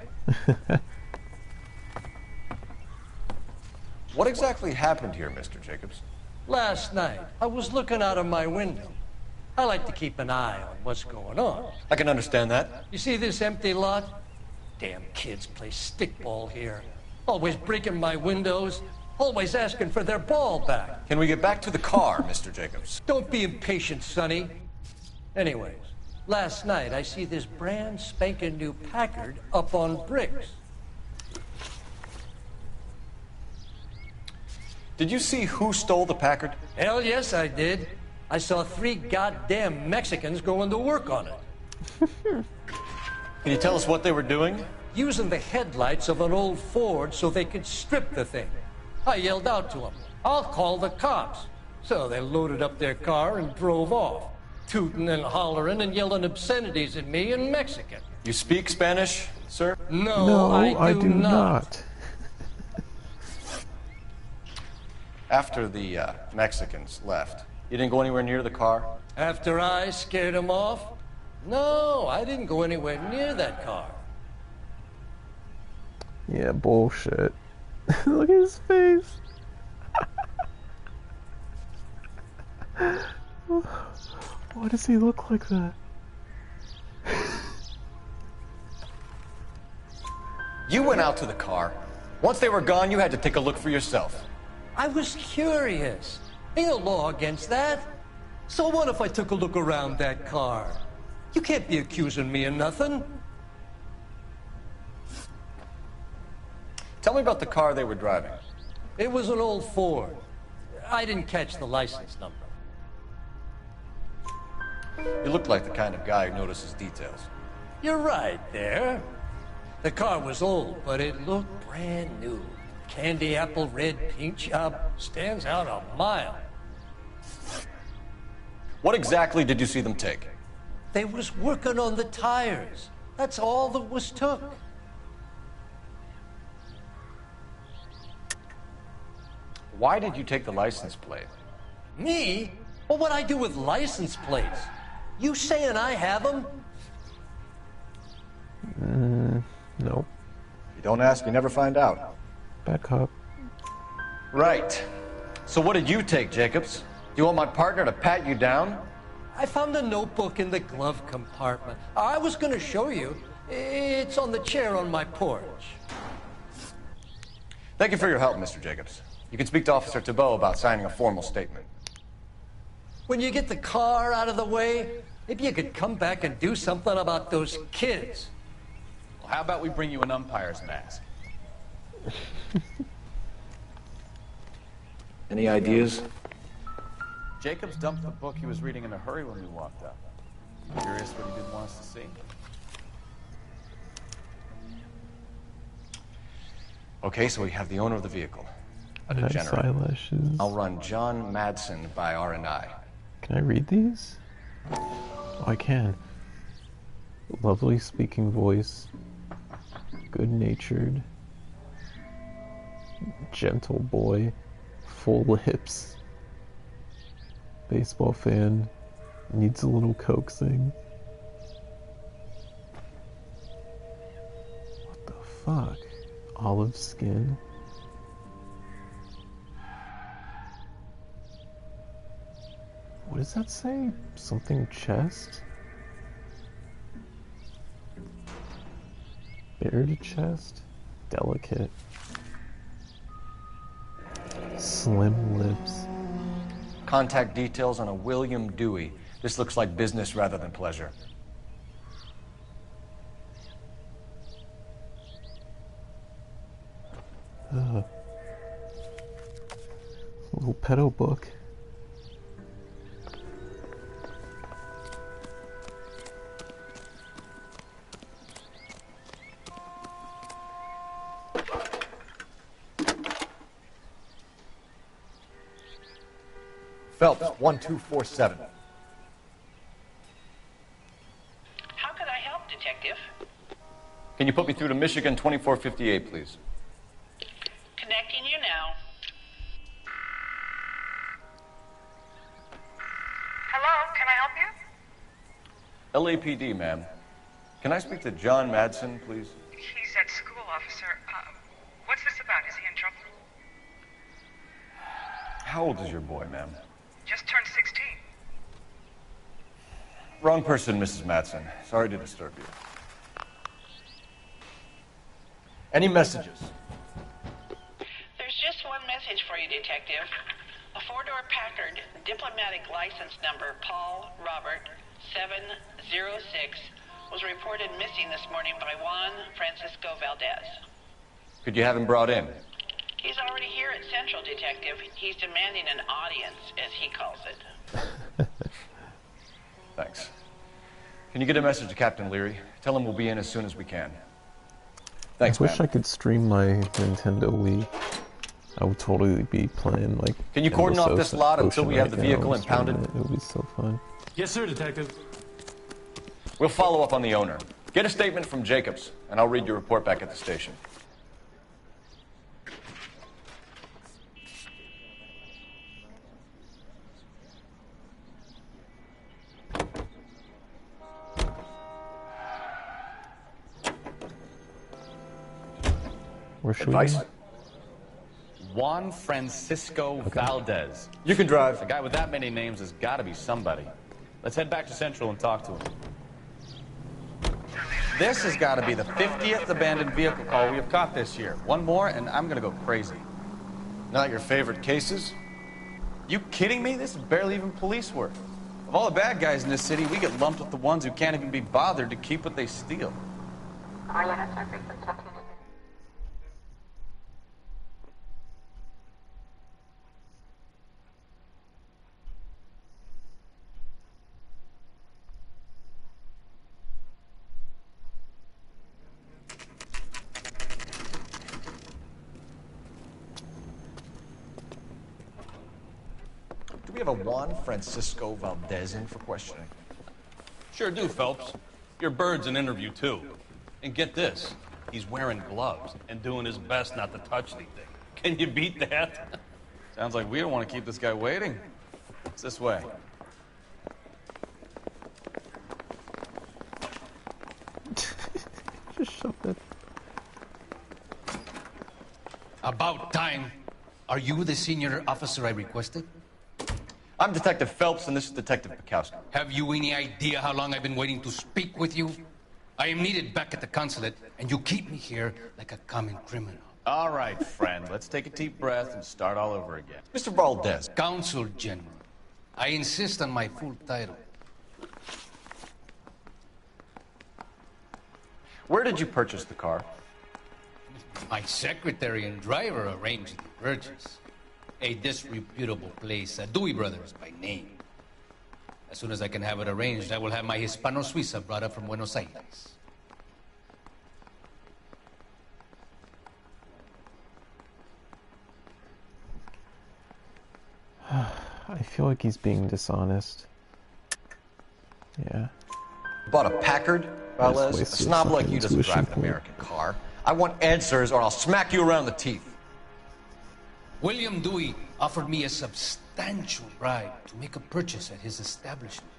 What exactly happened here, Mr. Jacobs? Last night, I was looking out of my window. I like to keep an eye on what's going on. I can understand that. You see this empty lot? Damn kids play stickball here. Always breaking my windows. Always asking for their ball back. Can we get back to the car, Mr. Jacobs? Don't be impatient, Sonny. Anyways, last night I see this brand spanking new Packard up on bricks. Did you see who stole the Packard? Hell yes, I did. I saw 3 goddamn Mexicans going to work on it. Can you tell us what they were doing? Using the headlights of an old Ford so they could strip the thing. I yelled out to them, "I'll call the cops." So they loaded up their car and drove off, tooting and hollering and yelling obscenities at me in Mexican. You speak Spanish, sir? No, I do not. After the Mexicans left, you didn't go anywhere near the car? After I scared them off? No, I didn't go anywhere near that car. Yeah, bullshit. Look at his face. Why does he look like that? You went out to the car. Once they were gone, you had to take a look for yourself. I was curious. Ain't no law against that. So what if I took a look around that car? You can't be accusing me of nothing. Tell me about the car they were driving. It was an old Ford. I didn't catch the license number. You look like the kind of guy who notices details. You're right there. The car was old, but it looked brand new. Candy apple red paint job stands out a mile. What exactly did you see them take? They was working on the tires. That's all that was took. Why did you take the license plate? Me? Well, what'd I do with license plates? You saying I have them? Nope. You don't ask, you never find out. Back up. Right. So what did you take, Jacobs? Do you want my partner to pat you down? I found a notebook in the glove compartment. I was going to show you. It's on the chair on my porch. Thank you for your help, Mr. Jacobs. You can speak to Officer Thibault about signing a formal statement. When you get the car out of the way, Maybe you could come back and do something about those kids. Well, how about we bring you an umpire's mask? Any ideas? Jacobs dumped the book he was reading in a hurry when we walked up. Curious what he didn't want us to see? Okay, so we have the owner of the vehicle. A Nice degenerate. eyelashes. I'll run John Madsen by R&I. Can I read these? Oh, I can. Lovely speaking voice. Good-natured. Gentle boy. Full lips. Baseball fan. Needs a little coaxing. What the fuck? Olive skin. What does that say? Something chest? Bared chest? Delicate. Slim lips. Contact details on a William Dewey. This looks like business rather than pleasure. Ugh. Little pedo book. Phelps, 1247. How could I help, Detective? Can you put me through to Michigan 2458, please? Connecting you now. Hello, can I help you? LAPD, ma'am. Can I speak to John Madsen, please? He's at school, officer. What's this about? Is he in trouble? How old is your boy, ma'am? Just turned 16. Wrong person, Mrs. Madsen. Sorry to disturb you. Any messages? There's just one message for you, Detective. A four-door Packard, diplomatic license number Paul Robert 706, was reported missing this morning by Juan Francisco Valdez. Could you have him brought in? He's already here at Central, Detective. He's demanding an audience, as he calls it. Thanks. Can you get a message to Captain Leary? Tell him we'll be in as soon as we can. Thanks, I wish ma'am. I could stream my Nintendo Wii. I would totally be playing like. Can you cordon off this lot until we have the vehicle impounded? It would be so fun. Yes, sir, Detective. We'll follow up on the owner. Get a statement from Jacobs, and I'll read your report back at the station. Where should Advice? we? Juan Francisco Valdez. You can drive. A guy with that many names has got to be somebody. Let's head back to Central and talk to him. This has got to be the 50th abandoned vehicle call we have caught this year. One more, and I'm going to go crazy. Not your favorite cases? You kidding me? This is barely even police work. Of all the bad guys in this city, we get lumped with the ones who can't even be bothered to keep what they steal. Do we have a Juan Francisco Valdez in for questioning? Sure do, Phelps. Your bird's an interview, too. And get this, he's wearing gloves and doing his best not to touch anything. Can you beat that? Sounds like we don't want to keep this guy waiting. It's this way. Just shove it. About time. Are you the senior officer I requested? I'm Detective Phelps, and this is Detective Bukowski. Have you any idea how long I've been waiting to speak with you? I am needed back at the consulate, and you keep me here like a common criminal. All right, friend. Let's take a deep breath and start all over again. Mr. Valdez. Consul General. I insist on my full title. Where did you purchase the car? My secretary and driver arranged the purchase. A disreputable place, Dewey Brothers by name. As soon as I can have it arranged, I will have my Hispano Suiza brought up from Buenos Aires. I feel like he's being dishonest. Yeah. Bought a Packard, Valdez? A snob like you doesn't drive an American car. I want answers or I'll smack you around the teeth. William Dewey offered me a substantial bribe to make a purchase at his establishment.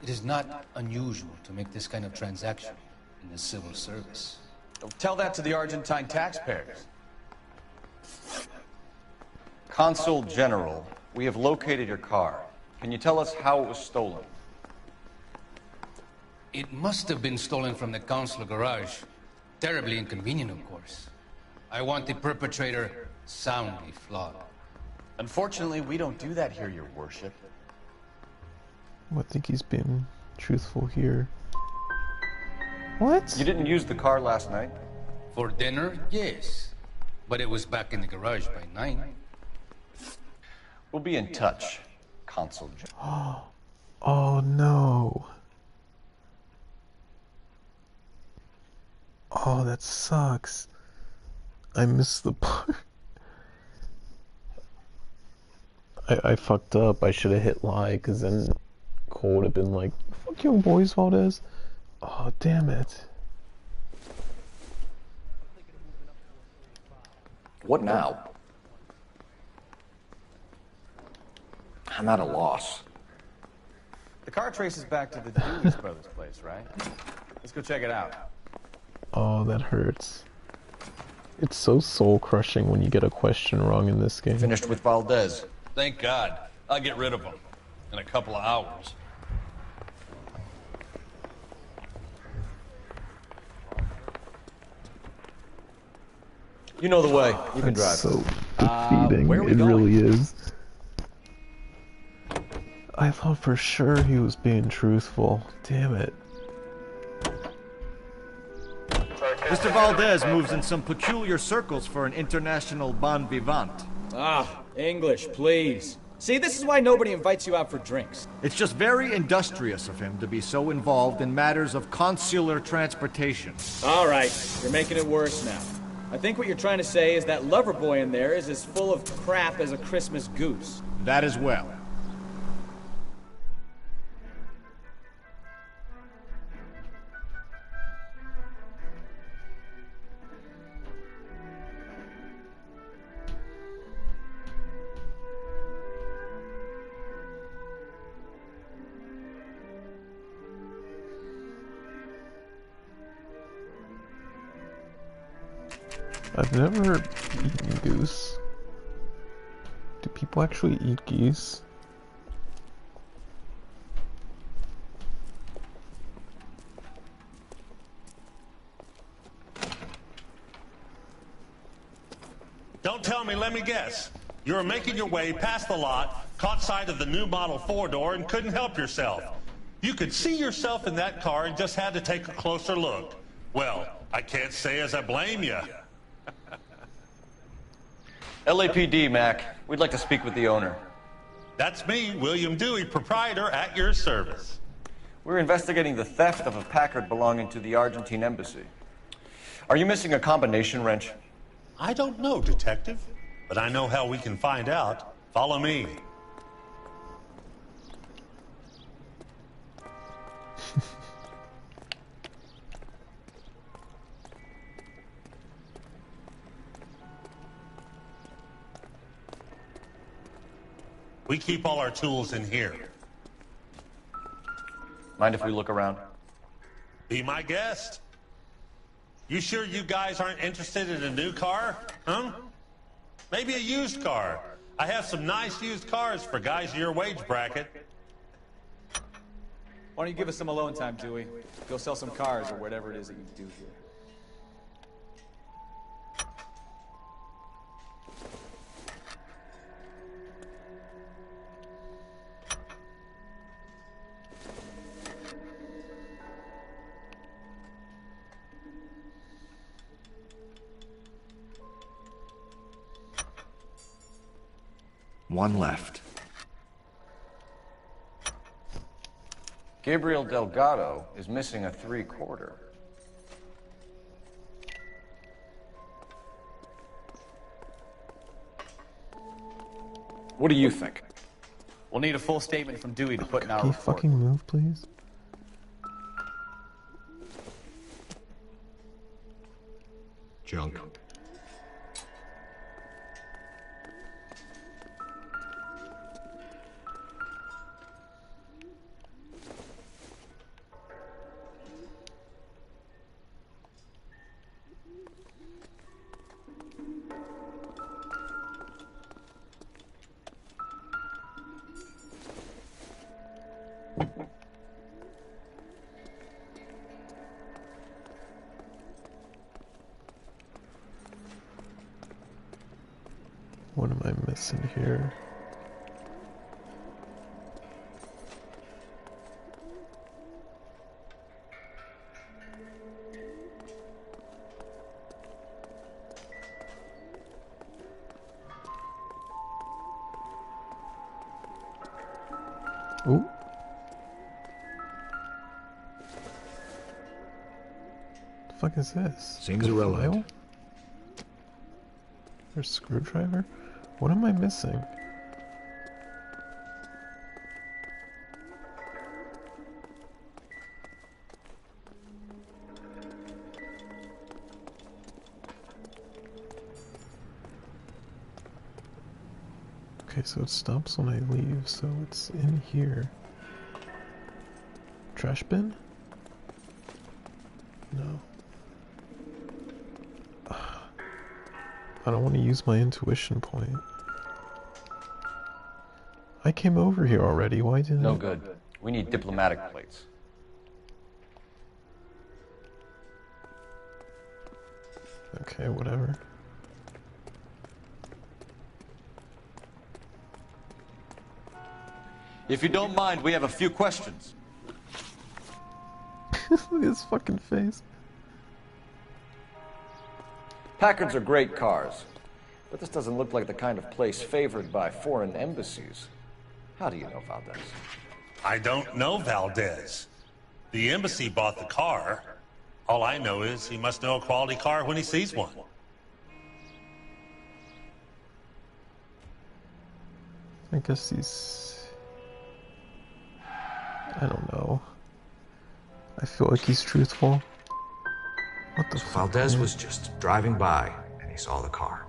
It is not unusual to make this kind of transaction in the civil service. Tell that to the Argentine taxpayers. Consul General, we have located your car. Can you tell us how it was stolen? It must have been stolen from the consular garage. Terribly inconvenient, of course. I want the perpetrator soundly flogged. Unfortunately, we don't do that here, your worship. I think he's being truthful here. What? You didn't use the car last night? For dinner, yes. But it was back in the garage by 9. We'll be in touch, Consul General. Oh no. Oh, that sucks. I missed the part. I fucked up. I should have hit lie, because then Cole would have been like, fuck your boys, Valdez. Oh, damn it. What now? I'm at a loss. The car traces back to the Dewey Brothers place, right? Let's go check it out. Oh, that hurts. It's so soul-crushing when you get a question wrong in this game. Finished with Valdez. Thank God. I'll get rid of him in a couple of hours. You know the way. You can drive. That's so defeating. Where are we It going? really is. I thought for sure he was being truthful. Damn it. Mr. Valdez moves in some peculiar circles for an international bon vivant. Ah, English, please. See, this is why nobody invites you out for drinks. It's just very industrious of him to be so involved in matters of consular transportation. All right, you're making it worse now. I think what you're trying to say is that lover boy in there is as full of crap as a Christmas goose. That as well. I've never eaten goose. Do people actually eat geese? Don't tell me, let me guess. You were making your way past the lot, caught sight of the new model 4-door, and couldn't help yourself. You could see yourself in that car and just had to take a closer look. Well, I can't say as I blame you. LAPD, Mac. We'd like to speak with the owner. That's me, William Dewey, proprietor, at your service. We're investigating the theft of a Packard belonging to the Argentine embassy. Are you missing a combination wrench? I don't know, Detective, but I know how we can find out. Follow me. We keep all our tools in here. Mind if we look around? Be my guest. You sure you guys aren't interested in a new car? Huh? Maybe a used car. I have some nice used cars for guys in your wage bracket. Why don't you give us some alone time, Dewey? Go sell some cars or whatever it is that you do here. One left. Gabriel Delgado is missing a 3/4. What do you think? We'll need a full statement from Dewey to put in our Can you report. fucking move, please? Junk. What am I missing here? Ooh. The fuck is this? Seems A irrelevant. file? There's a screwdriver? What am I missing? Okay, so it stops when I leave, so it's in here. Trash bin? No. I don't want to use my intuition point. I came over here already, why didn't No I? good. We need diplomatic plates. Okay, whatever. If you don't mind, we have a few questions. Look at his fucking face. Packards are great cars, but this doesn't look like the kind of place favored by foreign embassies. How do you know Valdez? I don't know Valdez. The embassy bought the car. All I know is he must know a quality car when he sees one. I guess he's... I don't know. I feel like he's truthful. What the fuck? Valdez man? was just driving by, and he saw the car.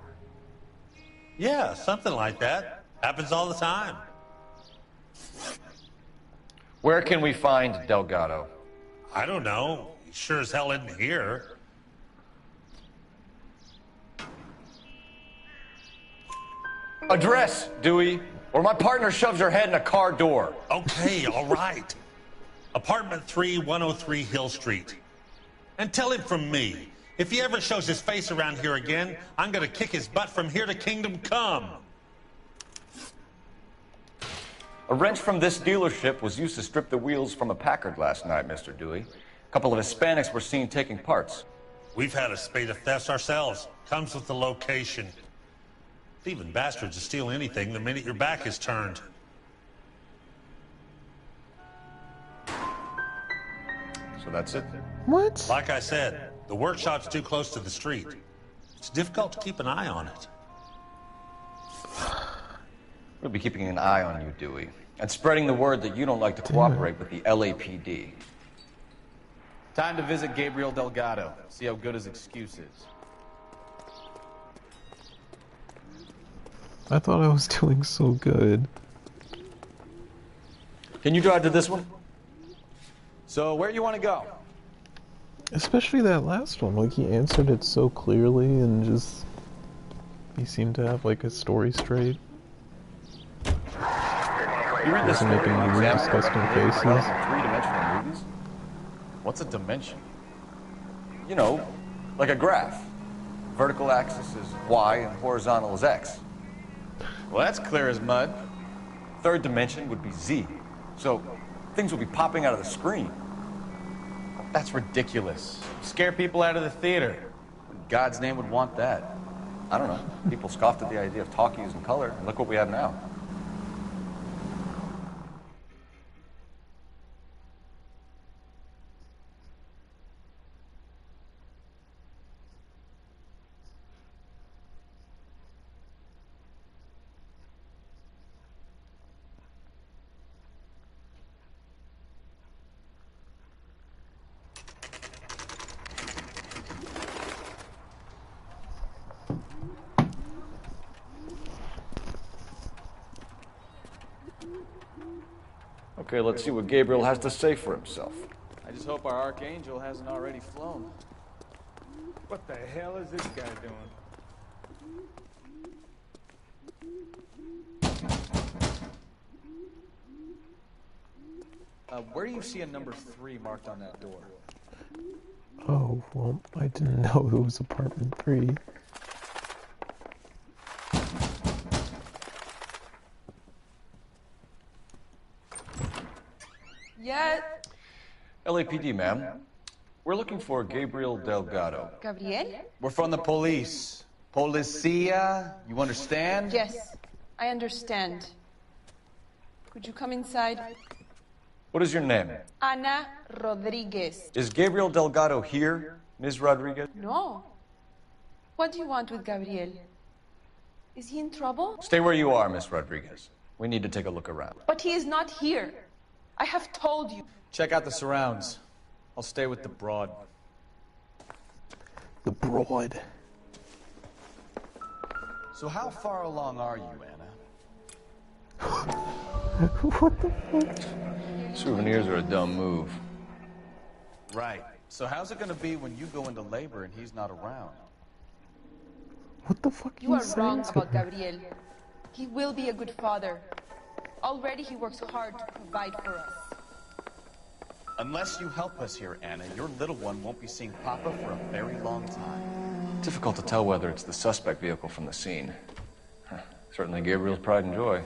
Yeah, something like that. Happens all the time. Where can we find Delgado? I don't know. He sure as hell isn't here. Address, Dewey, or my partner shoves her head in a car door. Okay, all right. Apartment 3, 103 Hill Street. And tell him from me, if he ever shows his face around here again, I'm gonna kick his butt from here to Kingdom Come. A wrench from this dealership was used to strip the wheels from a Packard last night, Mr. Dewey. A couple of Hispanics were seen taking parts. We've had a spate of thefts ourselves. Comes with the location. Thieving bastards will steal anything the minute your back is turned. So that's it? What? Like I said, the workshop's too close to the street. It's difficult to keep an eye on it. We'll be keeping an eye on you, Dewey, and spreading the word that you don't like to cooperate with the LAPD. Time to visit Gabriel Delgado, see how good his excuse is. I thought I was doing so good. Can you drive to this one? So, where you want to go? Especially that last one, like he answered it so clearly and just... He seemed to have like a story straight. You read this Wasn't making weird, disgusting faces. Three-dimensional movies? What's a dimension? You know, like a graph. Vertical axis is Y and horizontal is X. Well, that's clear as mud. Third dimension would be Z. So things will be popping out of the screen. That's ridiculous. Scare people out of the theater. In God's name would want that. I don't know. People scoffed at the idea of talkie using color, and look what we have now. Okay, let's see what Gabriel has to say for himself. I just hope our Archangel hasn't already flown. What the hell is this guy doing? Where do you see a number 3 marked on that door? Oh, well, I didn't know it was apartment 3. Yet. LAPD, ma'am. We're looking for Gabriel Delgado. Gabriel? We're from the police. Policia, you understand? Yes, I understand. Could you come inside? What is your name? Ana Rodriguez. Is Gabriel Delgado here, Ms. Rodriguez? No. What do you want with Gabriel? Is he in trouble? Stay where you are, Ms. Rodriguez. We need to take a look around. But he is not here. I have told you. Check out the surrounds. I'll stay with the broad. The broad. So how far along are you, Anna? What the fuck? Souvenirs are a dumb move. Right. So how's it gonna be when you go into labor and he's not around? What the fuck You are wrong about Gabriel. He will be a good father. Already he works hard to provide for us. Unless you help us here, Anna, your little one won't be seeing Papa for a very long time. Difficult to tell whether it's the suspect vehicle from the scene. Certainly Gabriel's pride and joy.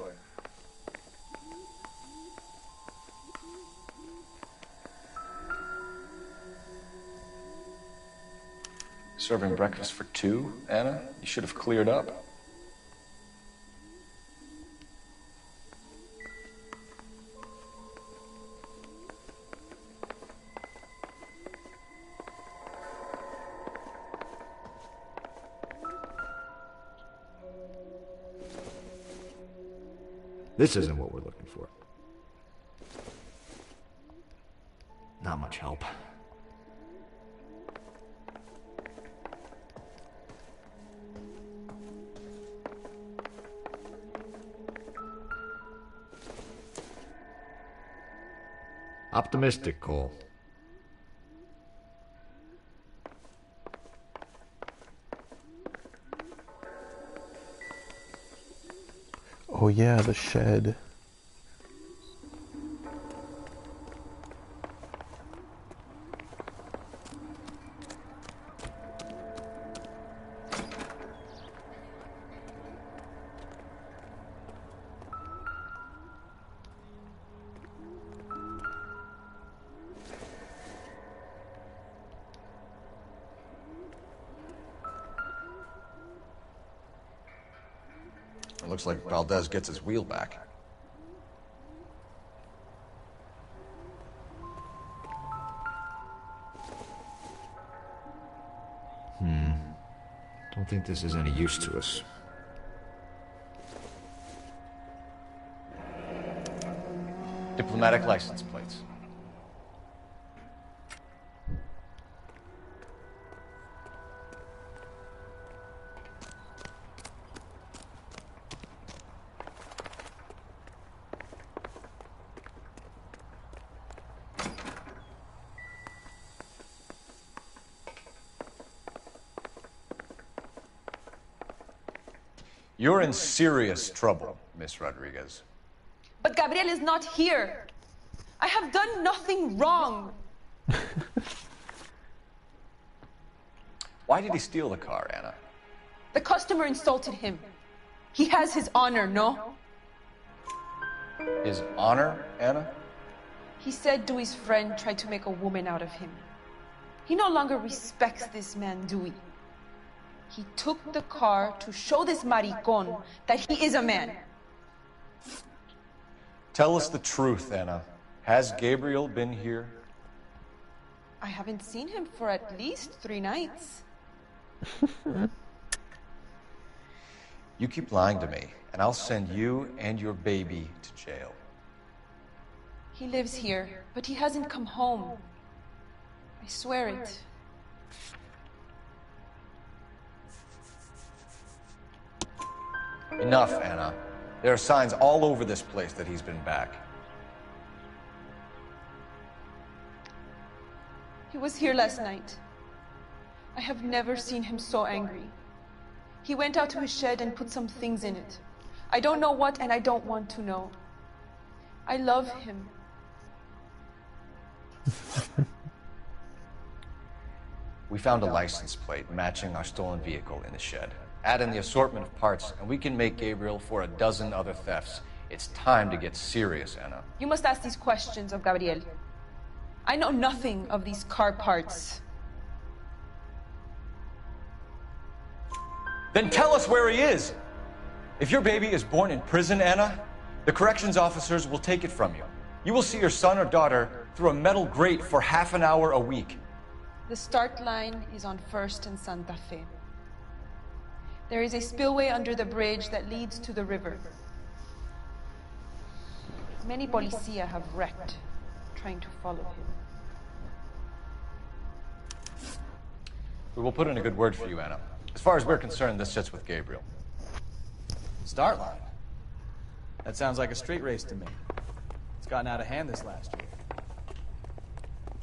Serving breakfast for 2, Anna? You should have cleared up. This isn't what we're looking for. Not much help. Optimistic, Cole. Oh yeah, the shed. It looks like Valdez gets his wheel back. Don't think this is any use to us. Diplomatic license plates. You're in serious trouble, Miss Rodriguez. But Gabriel is not here. I have done nothing wrong. Why did he steal the car, Anna? The customer insulted him. He has his honor, no? His honor, Anna? He said Dewey's friend tried to make a woman out of him. He no longer respects this man, Dewey. He took the car to show this maricón that he is a man. Tell us the truth, Anna. Has Gabriel been here? I haven't seen him for at least 3 nights. You keep lying to me, and I'll send you and your baby to jail. He lives here, but he hasn't come home. I swear it. Enough, Anna. There are signs all over this place that he's been back. He was here last night. I have never seen him so angry. He went out to his shed and put some things in it. I don't know what, and I don't want to know. I love him. We found a license plate matching our stolen vehicle in the shed. Add in the assortment of parts, and we can make Gabriel for a dozen other thefts. It's time to get serious, Anna. You must ask these questions of Gabriel. I know nothing of these car parts. Then tell us where he is! If your baby is born in prison, Anna, the corrections officers will take it from you. You will see your son or daughter through a metal grate for half an hour a week. The start line is on 1st and Santa Fe. There is a spillway under the bridge that leads to the river. Many policia have wrecked trying to follow him. We will put in a good word for you, Anna. As far as we're concerned, this sits with Gabriel. Start line? That sounds like a street race to me. It's gotten out of hand this last year.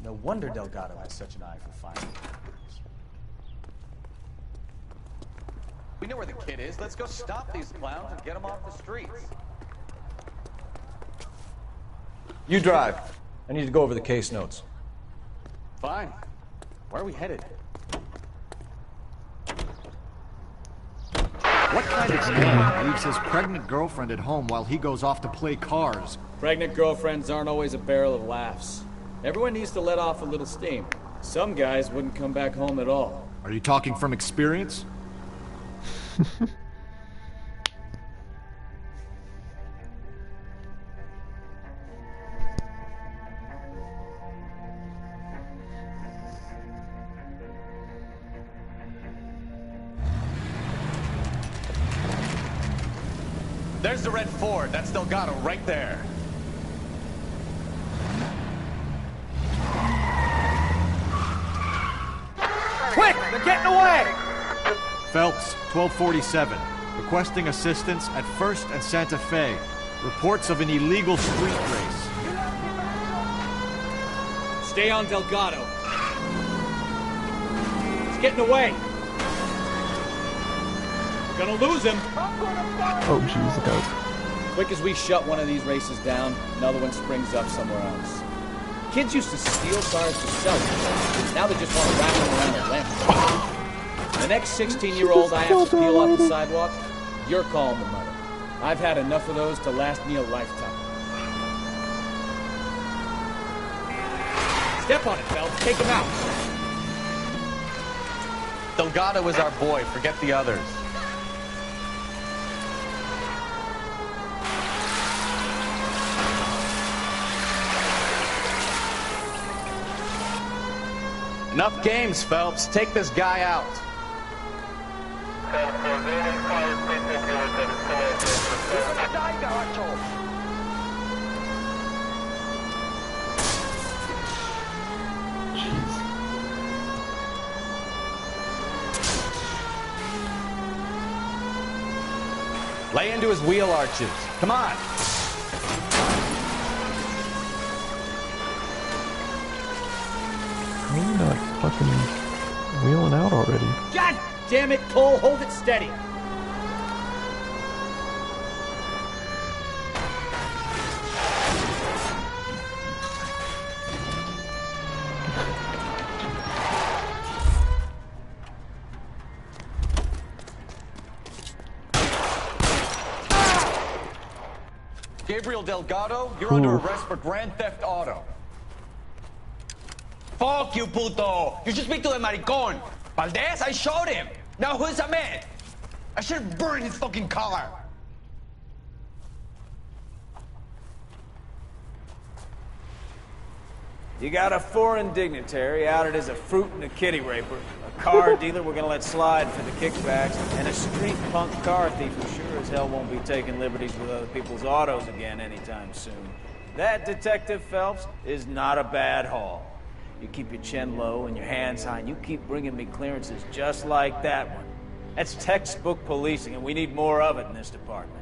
No wonder Delgado has such an eye for finding. We know where the kid is. Let's go stop these clowns and get them off the streets. You drive. I need to go over the case notes. Fine. Where are we headed? What kind of man leaves his pregnant girlfriend at home while he goes off to play cars? Pregnant girlfriends aren't always a barrel of laughs. Everyone needs to let off a little steam. Some guys wouldn't come back home at all. Are you talking from experience? There's the red Ford. That's Delgado right there. Quick! They're getting away! Phelps, 1247. Requesting assistance at 1st and Santa Fe. Reports of an illegal street race. Stay on Delgado. He's getting away. Gonna lose him. Oh, jeez, guys. Quick as we shut one of these races down, another one springs up somewhere else. Kids used to steal cars to sell them. Now they just want to wrap them around a lamp. The next 16-year-old I have to peel off the sidewalk, you're calling the mother. I've had enough of those to last me a lifetime. Step on it, Phelps. Take him out. Delgado is our boy. Forget the others. Enough games, Phelps. Take this guy out. Lay into his wheel arches. Come on. Are you not fucking wheeling out already? God damn it, Cole. Hold it steady. Gabriel Delgado, you're under arrest for Grand Theft Auto. Fuck you, puto! You should speak to the maricón. Valdez, I showed him. Now who's the man? I should have burned his fucking car. You got a foreign dignitary outed as a fruit and a kitty raper, a car dealer we're gonna let slide for the kickbacks, and a street punk car thief who sure as hell won't be taking liberties with other people's autos again anytime soon. That, Detective Phelps, is not a bad haul. You keep your chin low and your hands high, and you keep bringing me clearances just like that one. That's textbook policing, and we need more of it in this department.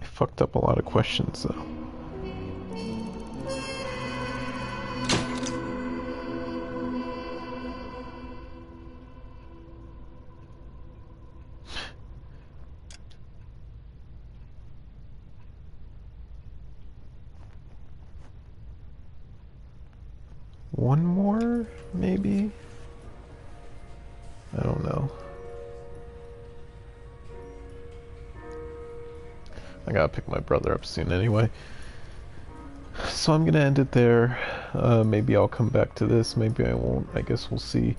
I fucked up a lot of questions, though. One more, maybe? I don't know. I gotta pick my brother up soon anyway. So I'm gonna end it there. Maybe I'll come back to this, maybe I won't. I guess we'll see.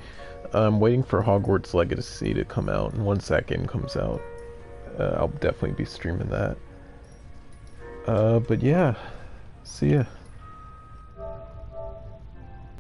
I'm waiting for Hogwarts Legacy to come out, and once that game comes out, I'll definitely be streaming that. But yeah, see ya.